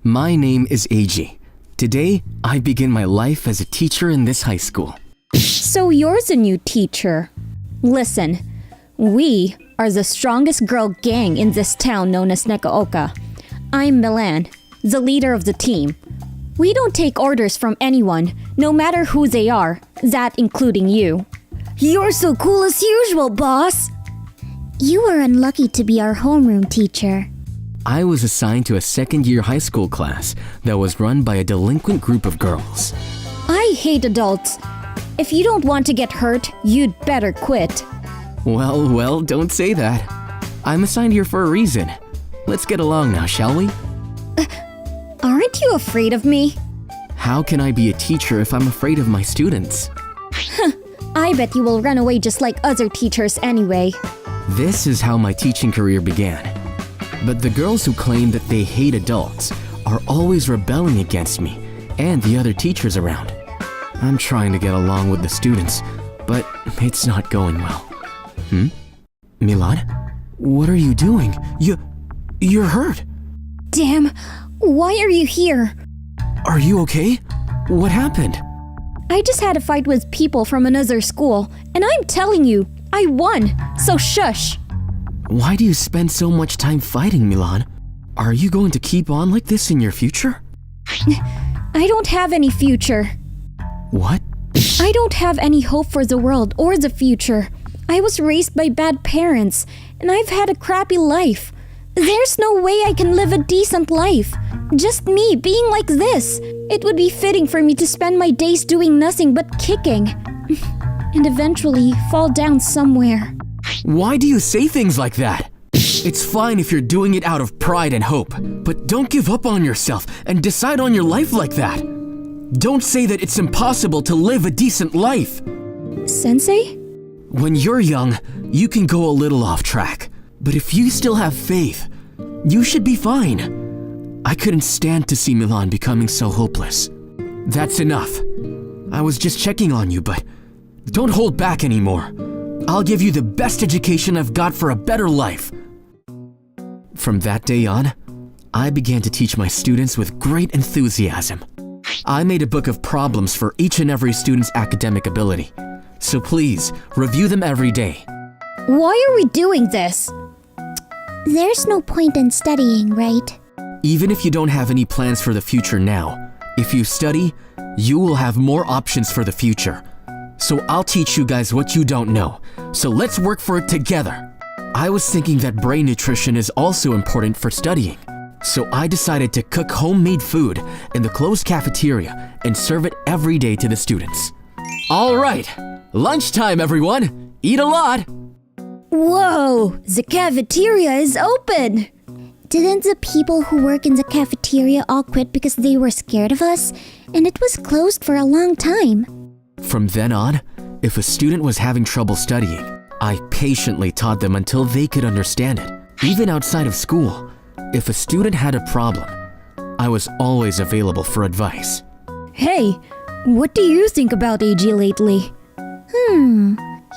My name is Eiji. Today, I begin my life as a teacher in this high school. So you're the new teacher. Listen, we are the strongest girl gang in this town known as Neko. I'm Milan, the leader of the team. We don't take orders from anyone, no matter who they are, that including you. You're so cool as usual, boss! You were unlucky to be our homeroom teacher. I was assigned to a second-year high school class that was run by a delinquent group of girls. I hate adults. If you don't want to get hurt, you'd better quit. Well, don't say that. I'm assigned here for a reason. Let's get along now, shall we? Aren't you afraid of me? How can I be a teacher if I'm afraid of my students? I bet you will run away just like other teachers anyway. This is how my teaching career began. But the girls who claim that they hate adults are always rebelling against me and the other teachers around. I'm trying to get along with the students, but it's not going well. Milan? What are you doing? You're hurt. Damn, why are you here? Are you okay? What happened? I just had a fight with people from another school, and I'm telling you, I won, so shush. Why do you spend so much time fighting, Milan? Are you going to keep on like this in your future? I don't have any future. What? I don't have any hope for the world or the future. I was raised by bad parents, and I've had a crappy life. There's no way I can live a decent life. Just me being like this. It would be fitting for me to spend my days doing nothing but kicking. And eventually fall down somewhere. Why do you say things like that? It's fine if you're doing it out of pride and hope, but don't give up on yourself and decide on your life like that. Don't say that it's impossible to live a decent life. Sensei? When you're young, you can go a little off track, but if you still have faith, you should be fine. I couldn't stand to see Milan becoming so hopeless. That's enough. I was just checking on you, but don't hold back anymore. I'll give you the best education I've got for a better life. From that day on, I began to teach my students with great enthusiasm. I made a book of problems for each and every student's academic ability. So please, review them every day. Why are we doing this? There's no point in studying, right? Even if you don't have any plans for the future now, if you study, you will have more options for the future. So I'll teach you guys what you don't know. So let's work for it together. I was thinking that brain nutrition is also important for studying. So I decided to cook homemade food in the closed cafeteria and serve it every day to the students. All right, lunchtime everyone. Eat a lot. Whoa, the cafeteria is open. Didn't the people who work in the cafeteria all quit because they were scared of us? And it was closed for a long time. From then on, if a student was having trouble studying, I patiently taught them until they could understand it. Even outside of school, if a student had a problem, I was always available for advice. Hey, what do you think about Eiji lately?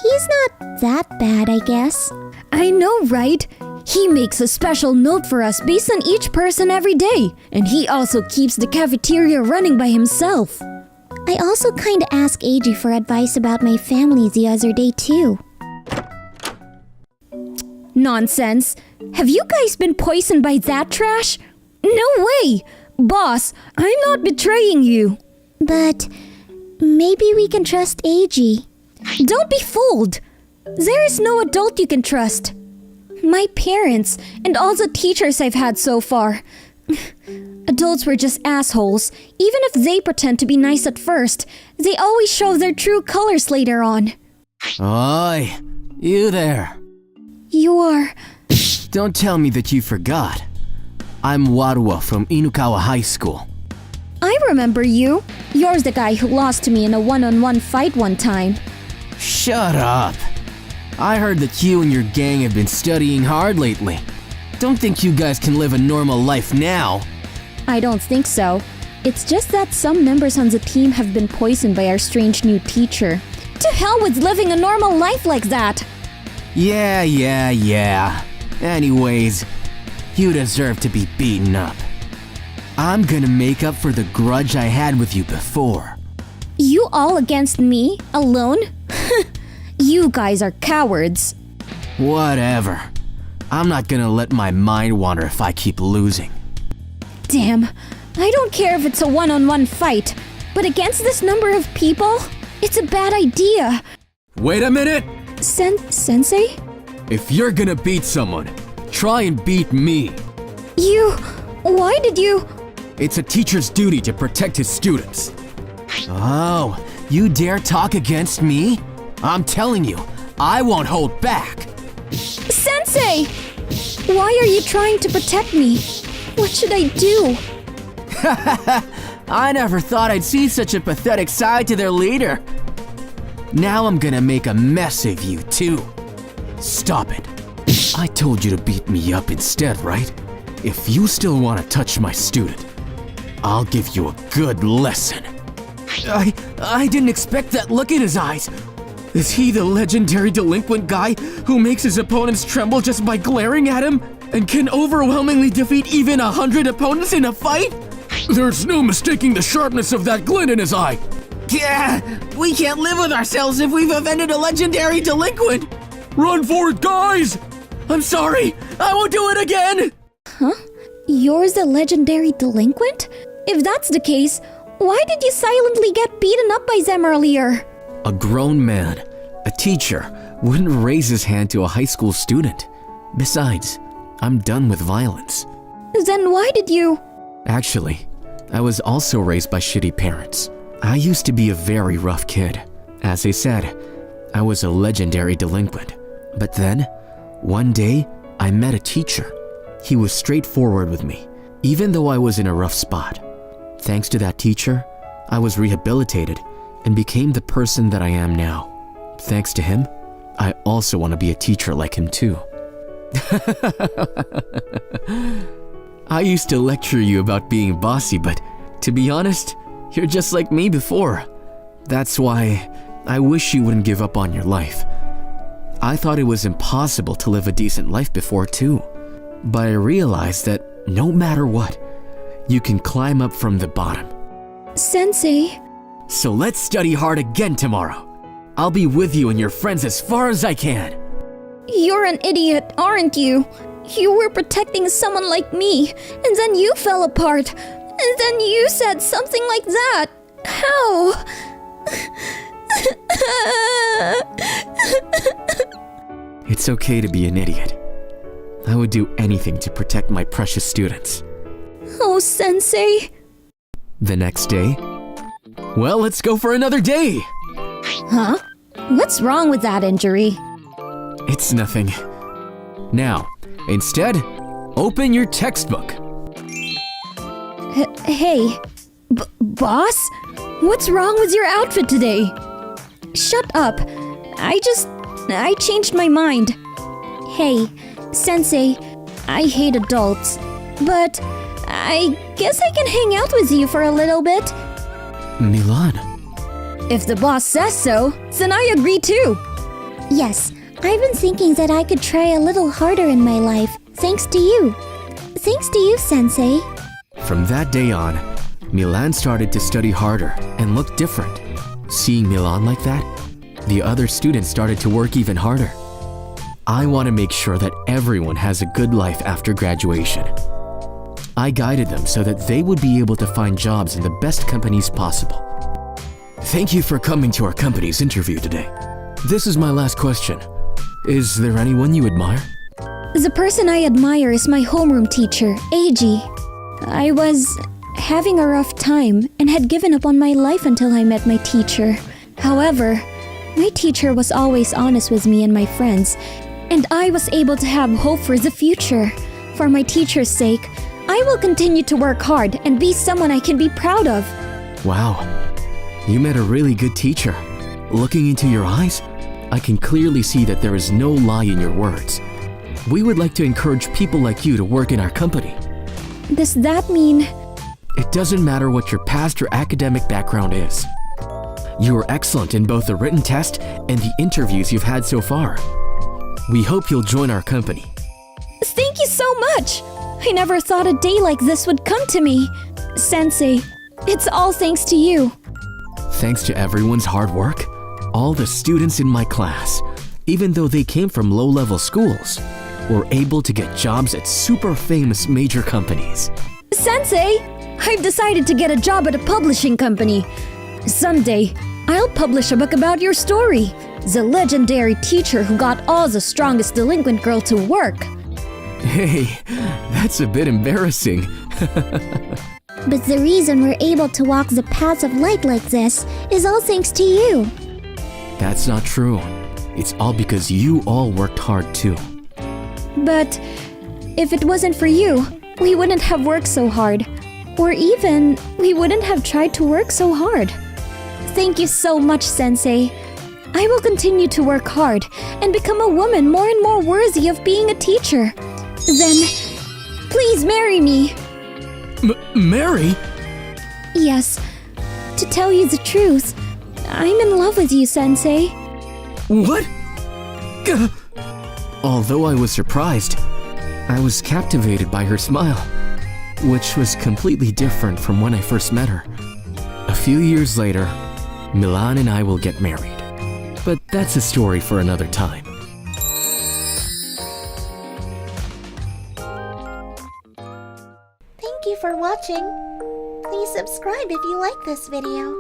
He's not that bad, I guess. I know, right? He makes a special note for us based on each person every day, and he also keeps the cafeteria running by himself. I also kinda asked Eiji for advice about my family the other day too. Nonsense. Have you guys been poisoned by that trash? No way! Boss, I'm not betraying you. But maybe we can trust Eiji. Don't be fooled. There is no adult you can trust. My parents and all the teachers I've had so far. Adults were just assholes. Even if they pretend to be nice at first, they always show their true colors later on. Oi, you there. You are... Don't tell me that you forgot. I'm Waruwa from Inukawa High School. I remember you. You're the guy who lost to me in a one-on-one fight one time. Shut up. I heard that you and your gang have been studying hard lately. Don't think you guys can live a normal life now. I don't think so. It's just that some members on the team have been poisoned by our strange new teacher. To hell with living a normal life like that! Yeah. Anyways, you deserve to be beaten up. I'm gonna make up for the grudge I had with you before. You all against me? Alone? You guys are cowards. Whatever. I'm not gonna let my mind wander if I keep losing. Damn, I don't care if it's a one-on-one fight, but against this number of people, it's a bad idea. Wait a minute! Sensei? If you're gonna beat someone, try and beat me. Why did you? It's a teacher's duty to protect his students. Oh, you dare talk against me? I'm telling you, I won't hold back. Sensei! Why are you trying to protect me? What should I do? I never thought I'd see such a pathetic side to their leader. Now I'm gonna make a mess of you too. Stop it. I told you to beat me up instead, right? If you still want to touch my student, I'll give you a good lesson. I didn't expect that look in his eyes. Is he the legendary delinquent guy who makes his opponents tremble just by glaring at him and can overwhelmingly defeat even 100 opponents in a fight? There's no mistaking the sharpness of that glint in his eye. Yeah, we can't live with ourselves if we've offended a legendary delinquent. Run for it, guys! I'm sorry, I won't do it again! Huh? You're the legendary delinquent? If that's the case, why did you silently get beaten up by them earlier? A grown man, a teacher, wouldn't raise his hand to a high school student. Besides, I'm done with violence. Then why did you? Actually, I was also raised by shitty parents. I used to be a very rough kid. As I said, I was a legendary delinquent. But then, one day, I met a teacher. He was straightforward with me, even though I was in a rough spot. Thanks to that teacher, I was rehabilitated and became the person that I am now. Thanks to him, I also want to be a teacher like him too. I used to lecture you about being bossy, but to be honest, you're just like me before. That's why I wish you wouldn't give up on your life. I thought it was impossible to live a decent life before too, but I realized that no matter what, you can climb up from the bottom. Sensei. So let's study hard again tomorrow. I'll be with you and your friends as far as I can. You're an idiot, aren't you? You were protecting someone like me, and then you fell apart. And then you said something like that. How? It's okay to be an idiot. I would do anything to protect my precious students. Oh, Sensei. The next day? Well, let's go for another day! Huh? What's wrong with that injury? It's nothing. Now, instead, open your textbook. Hey, boss? What's wrong with your outfit today? Shut up. I changed my mind. Hey, Sensei, I hate adults, but I guess I can hang out with you for a little bit. Milan. If the boss says so, then I agree too. Yes, I've been thinking that I could try a little harder in my life, thanks to you. Thanks to you, Sensei. From that day on, Milan started to study harder and look different. Seeing Milan like that, the other students started to work even harder. I want to make sure that everyone has a good life after graduation. I guided them so that they would be able to find jobs in the best companies possible. Thank you for coming to our company's interview today. This is my last question. Is there anyone you admire? The person I admire is my homeroom teacher, Eiji. I was having a rough time and had given up on my life until I met my teacher. However, my teacher was always honest with me and my friends, and I was able to have hope for the future. For my teacher's sake, I will continue to work hard and be someone I can be proud of. Wow, you met a really good teacher. Looking into your eyes, I can clearly see that there is no lie in your words. We would like to encourage people like you to work in our company. Does that mean... It doesn't matter what your past or academic background is. You are excellent in both the written test and the interviews you've had so far. We hope you'll join our company. Thank you so much! I never thought a day like this would come to me. Sensei, it's all thanks to you. Thanks to everyone's hard work, all the students in my class, even though they came from low-level schools, were able to get jobs at super famous major companies. Sensei, I've decided to get a job at a publishing company. Someday, I'll publish a book about your story. The legendary teacher who got all the strongest delinquent girl to work. Hey, that's a bit embarrassing. But the reason we're able to walk the paths of light like this is all thanks to you. That's not true. It's all because you all worked hard too. But if it wasn't for you, we wouldn't have worked so hard. Or even, we wouldn't have tried to work so hard. Thank you so much, Sensei. I will continue to work hard and become a woman more and more worthy of being a teacher. Then, please marry me. Mary? Yes. To tell you the truth, I'm in love with you, Sensei. What? Although I was surprised, I was captivated by her smile, which was completely different from when I first met her. A few years later, Milan and I will get married. But that's a story for another time. Thank you for watching. Please subscribe if you like this video.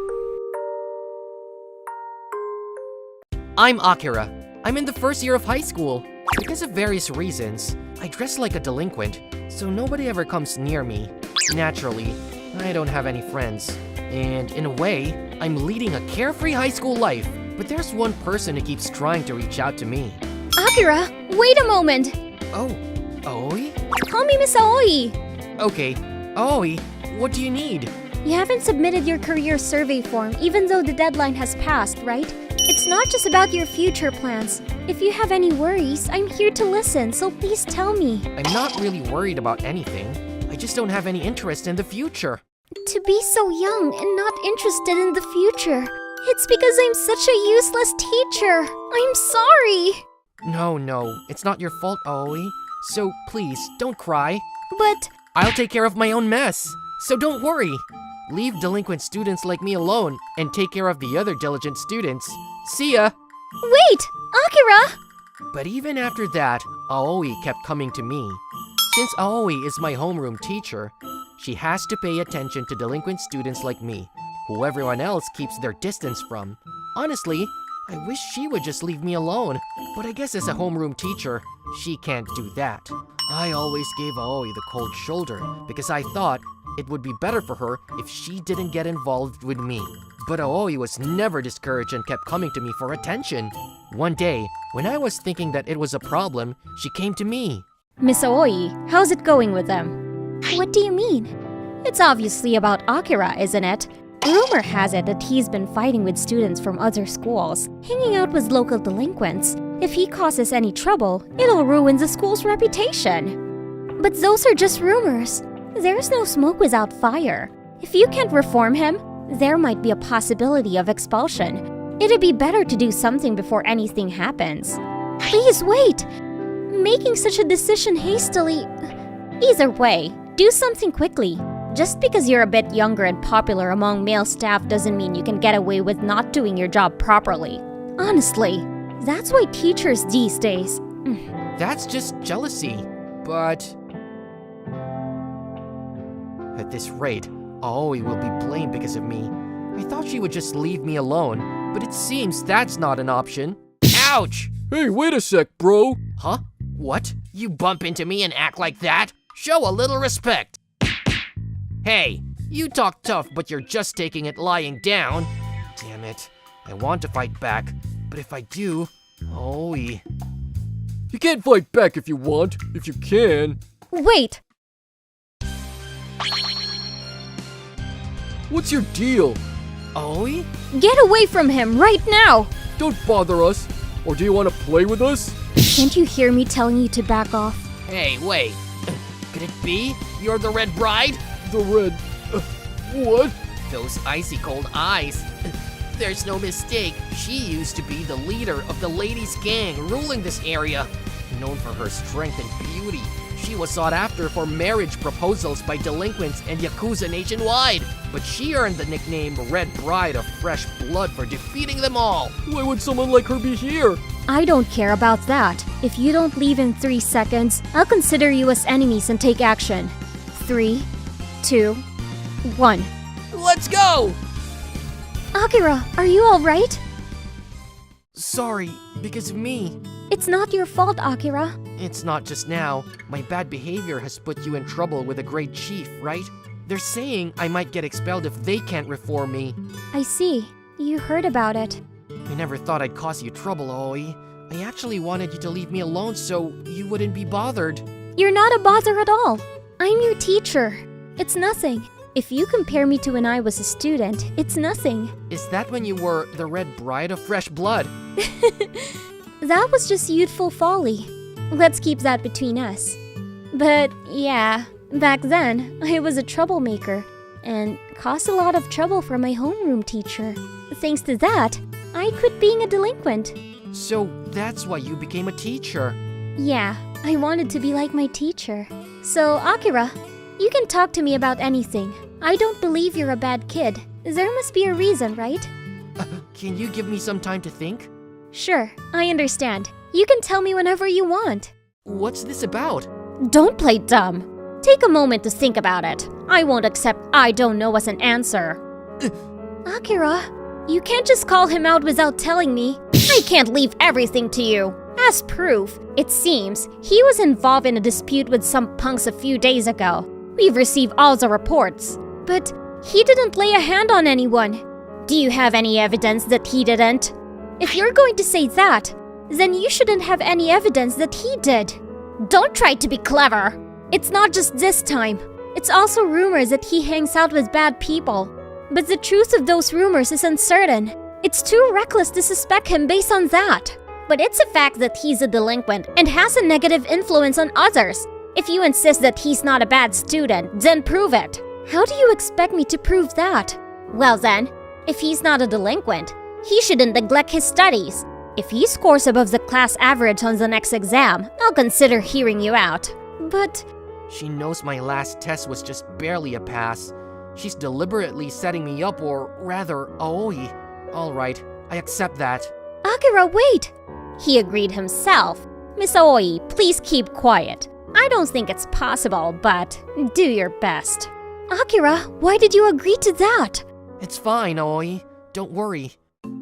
I'm Akira. I'm in the first year of high school. Because of various reasons, I dress like a delinquent, so nobody ever comes near me. Naturally, I don't have any friends. And in a way, I'm leading a carefree high school life. But there's one person who keeps trying to reach out to me. Akira, wait a moment. Oh, Aoi? Call me Miss Aoi. Okay, Aoi, what do you need? You haven't submitted your career survey form even though the deadline has passed, right? It's not just about your future plans. If you have any worries, I'm here to listen, so please tell me. I'm not really worried about anything. I just don't have any interest in the future. To be so young and not interested in the future. It's because I'm such a useless teacher. I'm sorry. No, it's not your fault, Aoi. So please, don't cry. But I'll take care of my own mess. So don't worry. Leave delinquent students like me alone and take care of the other diligent students. See ya! wait, Akira! But even after that, Aoi kept coming to me. Since Aoi is my homeroom teacher, she has to pay attention to delinquent students like me, who everyone else keeps their distance from. Honestly, I wish she would just leave me alone, but I guess as a homeroom teacher, she can't do that. I always gave Aoi the cold shoulder because I thought it would be better for her if she didn't get involved with me. But Aoi was never discouraged and kept coming to me for attention. One day, when I was thinking that it was a problem, she came to me. Miss Aoi, how's it going with them? What do you mean? It's obviously about Akira, isn't it? Rumor has it that he's been fighting with students from other schools, hanging out with local delinquents. If he causes any trouble, it'll ruin the school's reputation. But those are just rumors. There's no smoke without fire. If you can't reform him, there might be a possibility of expulsion. It'd be better to do something before anything happens. Please wait! Making such a decision hastily... Either way, do something quickly. Just because you're a bit younger and popular among male staff doesn't mean you can get away with not doing your job properly. Honestly, that's why teachers these days... That's just jealousy, but... At this rate, Aoi will be blamed because of me. I thought she would just leave me alone, but it seems that's not an option. Ouch! Hey, wait a sec, bro. Huh? What? You bump into me and act like that? Show a little respect. Hey, you talk tough, but you're just taking it lying down. Damn it. I want to fight back, but if I do, Aoi. You can't fight back if you want, if you can. Wait! What's your deal? Aoi? Get away from him right now! Don't bother us. Or do you want to play with us? Can't you hear me telling you to back off? Hey, wait. Could it be you're the Red Bride? The red... what? Those icy cold eyes. There's no mistake. She used to be the leader of the ladies' gang ruling this area. Known for her strength and beauty. She was sought after for marriage proposals by delinquents and Yakuza nationwide, but she earned the nickname Red Bride of Fresh Blood for defeating them all. Why would someone like her be here? I don't care about that. If you don't leave in 3 seconds, I'll consider you as enemies and take action. 3, 2, 1. Let's go! Akira, are you alright? Sorry, because of me. It's not your fault, Akira. It's not just now. My bad behavior has put you in trouble with a great chief, right? They're saying I might get expelled if they can't reform me. I see. You heard about it. I never thought I'd cause you trouble, Aoi. I actually wanted you to leave me alone so you wouldn't be bothered. You're not a bother at all. I'm your teacher. It's nothing. If you compare me to when I was a student, it's nothing. Is that when you were the Red Bride of Fresh Blood? That was just youthful folly. Let's keep that between us. But yeah, back then, I was a troublemaker and caused a lot of trouble for my homeroom teacher. Thanks to that, I quit being a delinquent. So that's why you became a teacher. Yeah, I wanted to be like my teacher. So, Akira, you can talk to me about anything. I don't believe you're a bad kid. There must be a reason, right? Can you give me some time to think? Sure, I understand. You can tell me whenever you want. What's this about? Don't play dumb. Take a moment to think about it. I won't accept I don't know as an answer. Akira, you can't just call him out without telling me. I can't leave everything to you. As proof, it seems he was involved in a dispute with some punks a few days ago. We've received all the reports. But he didn't lay a hand on anyone. Do you have any evidence that he didn't? If you're going to say that, then you shouldn't have any evidence that he did. Don't try to be clever. It's not just this time. It's also rumors that he hangs out with bad people. But the truth of those rumors is uncertain. It's too reckless to suspect him based on that. But it's a fact that he's a delinquent and has a negative influence on others. If you insist that he's not a bad student, then prove it. How do you expect me to prove that? Well then, if he's not a delinquent, he shouldn't neglect his studies. If he scores above the class average on the next exam, I'll consider hearing you out. But... She knows my last test was just barely a pass. She's deliberately setting me up, or rather, Aoi. Alright, I accept that. Akira, wait! He agreed himself. Miss Aoi, please keep quiet. I don't think it's possible, but do your best. Akira, why did you agree to that? It's fine, Aoi. Don't worry.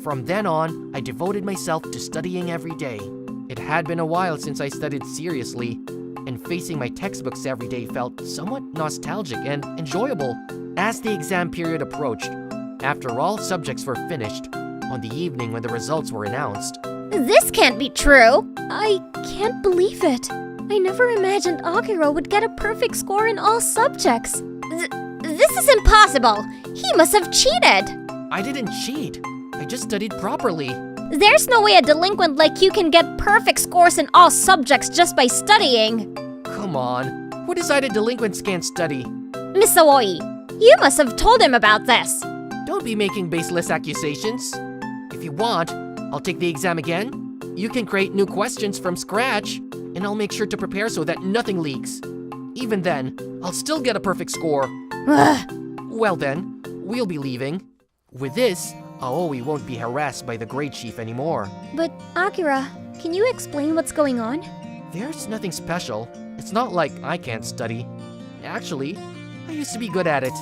From then on, I devoted myself to studying every day. It had been a while since I studied seriously, and facing my textbooks every day felt somewhat nostalgic and enjoyable. As the exam period approached, after all subjects were finished, on the evening when the results were announced. This can't be true! I can't believe it. I never imagined Akira would get a perfect score in all subjects. This is impossible! He must have cheated! I didn't cheat. I just studied properly. There's no way a delinquent like you can get perfect scores in all subjects just by studying. Come on. Who decided delinquents can't study? Miss Aoi, you must have told him about this. Don't be making baseless accusations. If you want, I'll take the exam again. You can create new questions from scratch, and I'll make sure to prepare so that nothing leaks. Even then, I'll still get a perfect score. Well then, we'll be leaving. With this, Aoi won't be harassed by the grade chief anymore. But Akira, can you explain what's going on? There's nothing special. It's not like I can't study. Actually, I used to be good at it,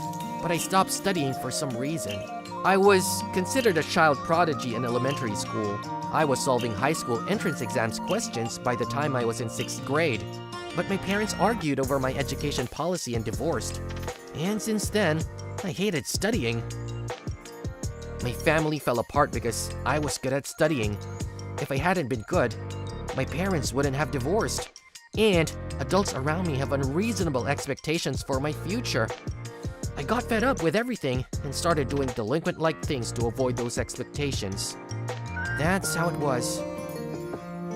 but I stopped studying for some reason. I was considered a child prodigy in elementary school. I was solving high school entrance exams questions by the time I was in 6th grade. But my parents argued over my education policy and divorced. And since then, I hated studying. My family fell apart because I was good at studying. If I hadn't been good, my parents wouldn't have divorced. And adults around me have unreasonable expectations for my future. I got fed up with everything and started doing delinquent-like things to avoid those expectations. That's how it was.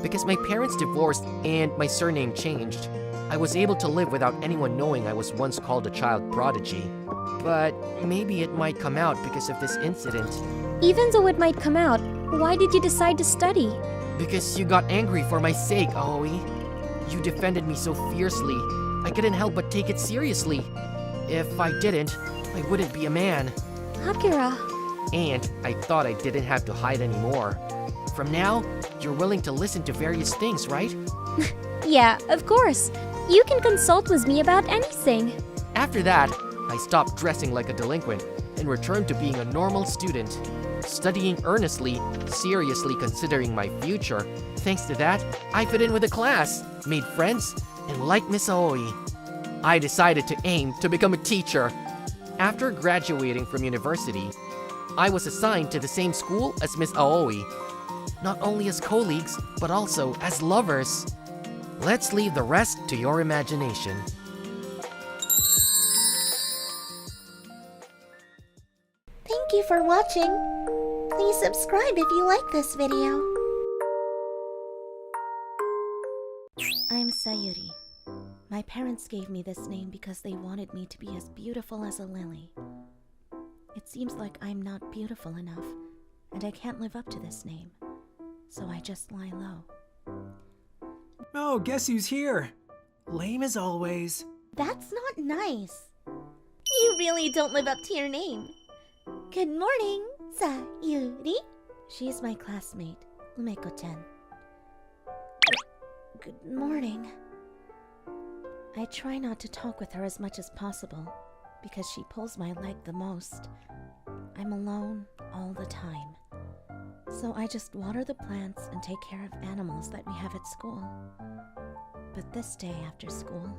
Because my parents divorced and my surname changed, I was able to live without anyone knowing I was once called a child prodigy. But maybe it might come out because of this incident. Even though it might come out, why did you decide to study? Because you got angry for my sake, Aoi. You defended me so fiercely. I couldn't help but take it seriously. If I didn't, I wouldn't be a man. Akira. And I thought I didn't have to hide anymore. From now, you're willing to listen to various things, right? Yeah, of course. You can consult with me about anything. After that, I stopped dressing like a delinquent and returned to being a normal student, studying earnestly, seriously considering my future. Thanks to that, I fit in with the class, made friends, and liked Miss Aoi. I decided to aim to become a teacher. After graduating from university, I was assigned to the same school as Miss Aoi, not only as colleagues, but also as lovers. Let's leave the rest to your imagination. Thank you for watching. Please subscribe if you like this video. I'm Sayuri. My parents gave me this name because they wanted me to be as beautiful as a lily. It seems like I'm not beautiful enough, and I can't live up to this name, so I just lie low. Oh, guess who's here? Lame as always. That's not nice. You really don't live up to your name. Good morning, Sayuri. She's my classmate, Umeko-chan. Good morning. I try not to talk with her as much as possible because she pulls my leg the most. I'm alone all the time. So I just water the plants and take care of animals that we have at school. But this day after school,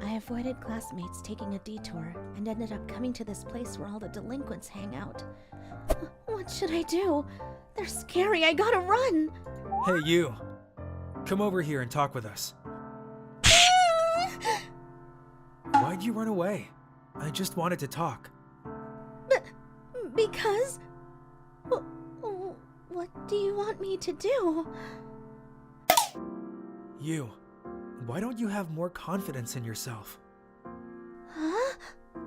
I avoided classmates taking a detour and ended up coming to this place where all the delinquents hang out. What should I do? They're scary, I gotta run! Hey, you. Come over here and talk with us. Why'd you run away? I just wanted to talk. Because? What do you want me to do? You. Why don't you have more confidence in yourself? Huh?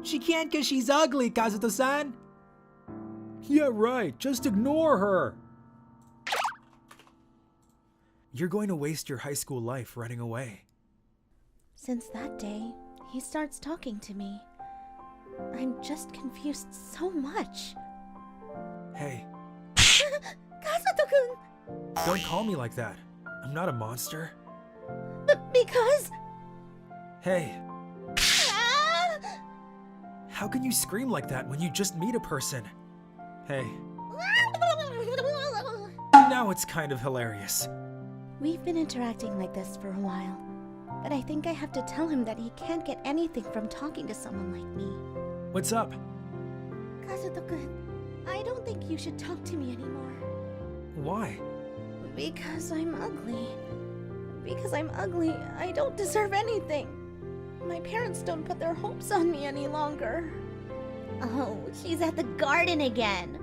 She can't 'cause she's ugly, Kazuto-san. Yeah, right. Just ignore her. You're going to waste your high school life running away. Since that day, he starts talking to me. I'm just confused so much. Hey, Kazuto-kun! don't call me like that. I'm not a monster. Because... Hey, Ah! how can you scream like that when you just meet a person? Hey, now it's kind of hilarious. We've been interacting like this for a while, but I think I have to tell him that he can't get anything from talking to someone like me. What's up? Kazuto-kun, I don't think you should talk to me anymore. Why? Because I'm ugly. Because I'm ugly, I don't deserve anything. My parents don't put their hopes on me any longer. Oh, she's at the garden again.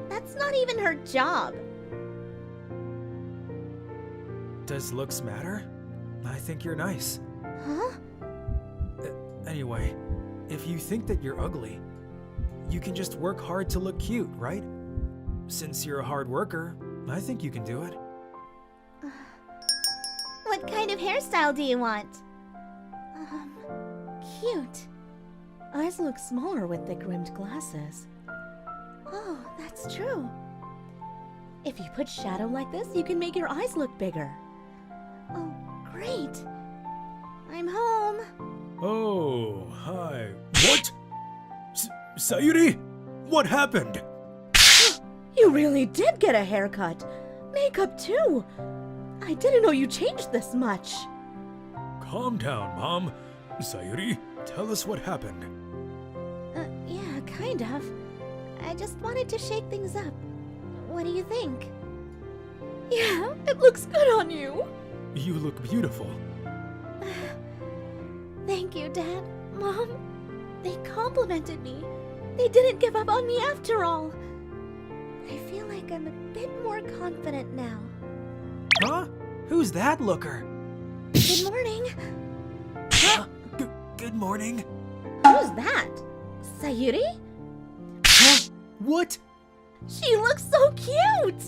That's not even her job. Does looks matter? I think you're nice. Huh? Anyway, if you think that you're ugly, you can just work hard to look cute, right? Since you're a hard worker, I think you can do it. What kind of hairstyle do you want? Cute. Eyes look smaller with thick-rimmed glasses. Oh, that's true. If you put shadow like this, you can make your eyes look bigger. Oh, great. I'm home. Oh, hi. What? Sayuri? What happened? You really did get a haircut. Makeup too. I didn't know you changed this much. Calm down, Mom. Sayuri, tell us what happened. Yeah, kind of. I just wanted to shake things up. What do you think? Yeah, it looks good on you. You look beautiful. Thank you, Dad. Mom, they complimented me. They didn't give up on me after all. I feel like I'm a bit more confident now. Huh? Who's that looker? Good morning. Good morning. Who's that? Sayuri? Huh? What? She looks so cute!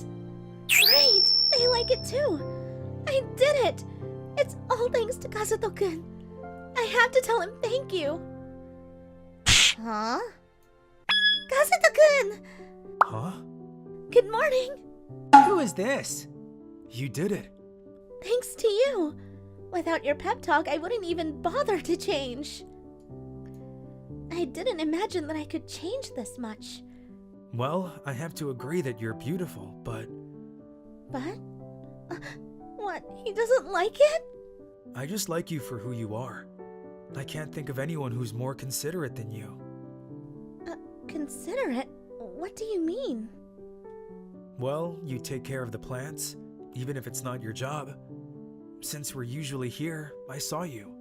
Great! They like it too. I did it! It's all thanks to Kazuto-kun. I have to tell him thank you. Huh? Kazuto-kun! Huh? Good morning. Who is this? You did it. Thanks to you. Without your pep talk, I wouldn't even bother to change. I didn't imagine that I could change this much. Well, I have to agree that you're beautiful, but... But? What? He doesn't like it? I just like you for who you are. I can't think of anyone who's more considerate than you. Considerate? What do you mean? Well, you take care of the plants, even if it's not your job. Since we're usually here, I saw you,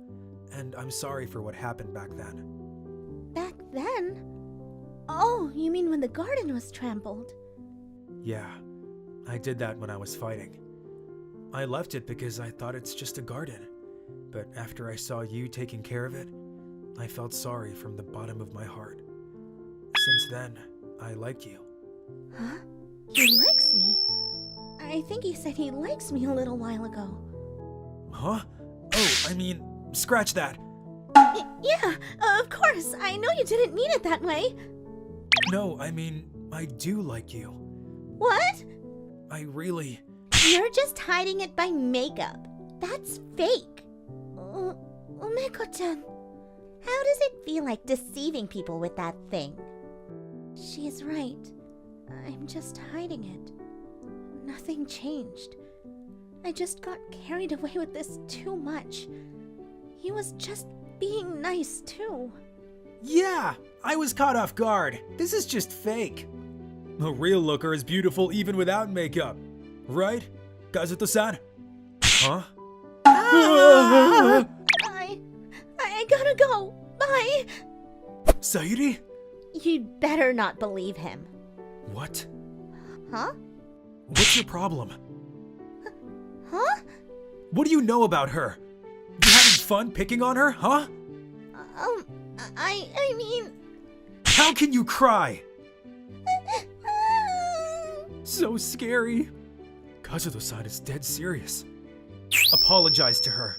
and I'm sorry for what happened back then. Back then? Oh, you mean when the garden was trampled? Yeah, I did that when I was fighting. I left it because I thought it's just a garden, but after I saw you taking care of it, I felt sorry from the bottom of my heart. Since then, I like you. Huh? He likes me? I think he said he likes me a little while ago. Huh? Oh, I mean, scratch that. Yeah, of course. I know you didn't mean it that way. No, I mean, I do like you. What? I really... You're just hiding it by makeup. That's fake. Neko-chan, how does it feel like deceiving people with that thing? She's right. I'm just hiding it. Nothing changed. I just got carried away with this too much. He was just being nice too. Yeah, I was caught off guard. This is just fake. A real looker is beautiful even without makeup. Right? Kazuto-san? Huh? I gotta go. Bye. Sayuri? You'd better not believe him. What? Huh? What's your problem? Huh? What do you know about her? You having fun picking on her, huh? I mean... How can you cry? So scary. Kazuto-san is dead serious. Apologize to her.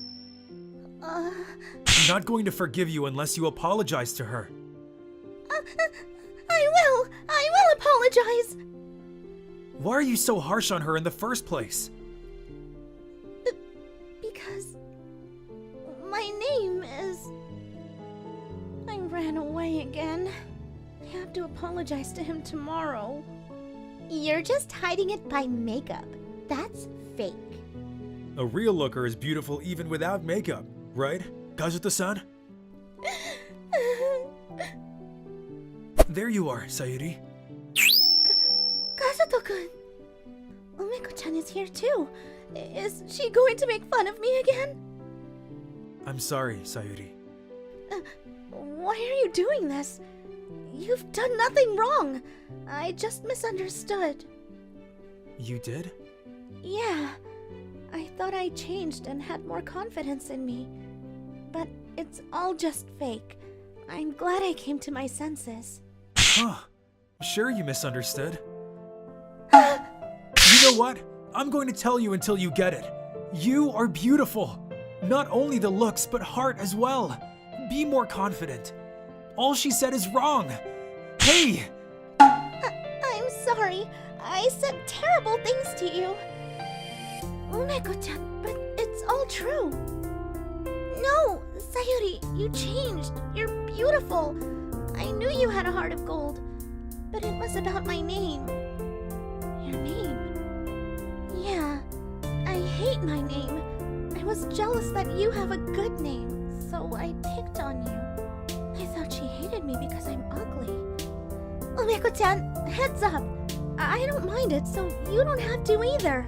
I'm not going to forgive you unless you apologize to her. I will apologize. Why are you so harsh on her in the first place? Because my name is... I ran away again. I have to apologize to him tomorrow. You're just hiding it by makeup. That's fake. A real looker is beautiful even without makeup, right, Kazuto-san? There you are, Sayuri. Kazuto-kun! Umeko-chan is here too. Is she going to make fun of me again? I'm sorry, Sayuri. Why are you doing this? You've done nothing wrong. I just misunderstood. You did? Yeah. I thought I changed and had more confidence in me. But it's all just fake. I'm glad I came to my senses. Huh. Sure you misunderstood. You know what? I'm going to tell you until you get it. You are beautiful. Not only the looks, but heart as well. Be more confident. All she said is wrong. Hey! I'm sorry. I said terrible things to you. Neko-chan, but it's all true. No, Sayuri, you changed. You're beautiful. I knew you had a heart of gold, but it was about my name. Your name? Yeah, I hate my name. I was jealous that you have a good name, so I picked on you. I thought she hated me because I'm ugly. Neko-chan, heads up. I don't mind it, so you don't have to either.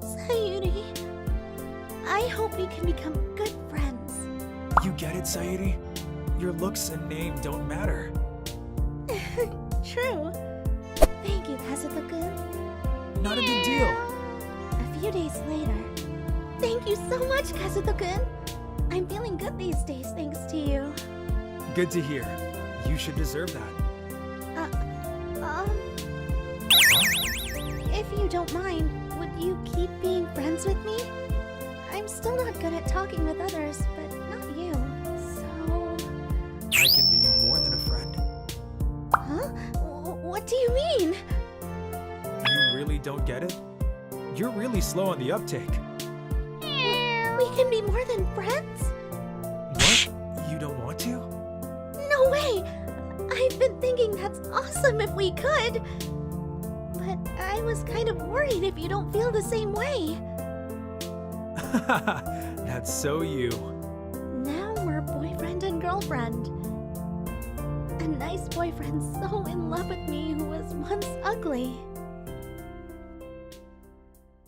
Sayuri, I hope we can become good friends. You get it, Sayuri? Your looks and name don't matter. True. Thank you, Kazuto-kun. Not a big deal. A few days later. Thank you so much, Kazuto-kun. I'm feeling good these days thanks to you. Good to hear. You should deserve that. If you don't mind, would you keep being friends with me? I'm still not good at talking with others, but not you. So... I can be more than a friend. Huh? What do you mean? You really don't get it? You're really slow on the uptake. We can be more than friends? What? You don't want to? No way! I've been thinking that's awesome if we could. But I was kind of worried if you don't feel the same way. That's so you. Now we're boyfriend and girlfriend. A nice boyfriend so in love with me who was once ugly.